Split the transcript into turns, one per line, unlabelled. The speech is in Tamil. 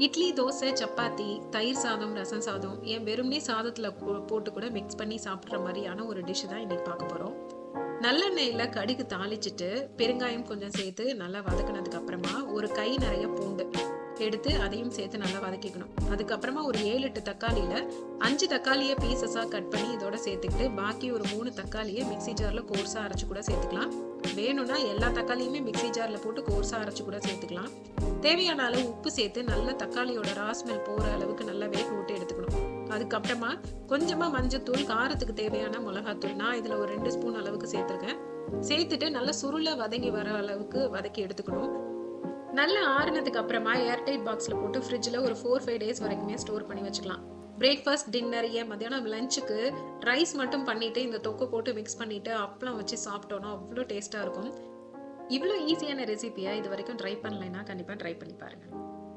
இட்லி, தோசை, சப்பாத்தி, தயிர் சாதம், ரசம் சாதம், ஏன் வெறுமனே சாதத்துல போட்டு கூட மிக்ஸ் பண்ணி சாப்பிடுற மாதிரியான ஒரு டிஷ் தான் இன்னைக்கு பார்க்க போறோம். நல்லெண்ணெயில கடுகு தாளிச்சிட்டு பெருங்காயம் கொஞ்சம் சேர்த்து நல்லா வதக்குனதுக்கு அப்புறமா ஒரு கை நிறைய பூண்டு எடுத்து அதையும் சேர்த்து நல்லா வதக்கிக்கணும். அதுக்கப்புறமா ஒரு 7-8 தக்காளியில 5 தக்காளியை பீசஸா கட் பண்ணி இதோட சேர்த்துக்கிட்டு பாக்கி ஒரு 3 தக்காளியை மிக்ஸி ஜார்ல கோர்ஸா அரைச்சு கூட சேர்த்துக்கலாம். வேணும்னா எல்லா தக்காளியுமே மிக்ஸி ஜார்ல போட்டு கோர்ஸா அரைச்சு கூட சேர்த்துக்கலாம். தேவையான அளவு உப்பு சேர்த்து நல்லா தக்காளியோட ராஸ்மெல் போற அளவுக்கு நல்லா வேக விட்டு எடுத்துக்கணும். அதுக்கப்புறமா கொஞ்சமா மஞ்சத்தூள், காரத்துக்கு தேவையான மிளகாத்தூள், நான் இதுல ஒரு 2 ஸ்பூன் அளவுக்கு சேர்த்திருக்கேன். சேர்த்துட்டு நல்லா சுருள வதங்கி வர அளவுக்கு வதக்கி எடுத்துக்கணும். நல்லா ஆறுனதுக்கு அப்புறமா ஏர்டைட் பாக்ஸ்ல போட்டு ஃப்ரிட்ஜில் ஒரு 4-5 டேஸ் வரைக்குமே ஸ்டோர் பண்ணி வச்சுக்கலாம். பிரேக்ஃபாஸ்ட், டின்னர், ஏன் மத்தியானம் லஞ்சுக்கு ரைஸ் மட்டும் பண்ணிட்டு இந்த தொக்கு போட்டு மிக்ஸ் பண்ணிட்டு அப்பளம் வச்சு சாப்பிட்டோன்னா அவ்வளோ டேஸ்டா இருக்கும். இவ்வளோ ஈஸியான ரெசிபியை இது வரைக்கும் ட்ரை பண்ணலைன்னா கண்டிப்பாக ட்ரை பண்ணி பாருங்க.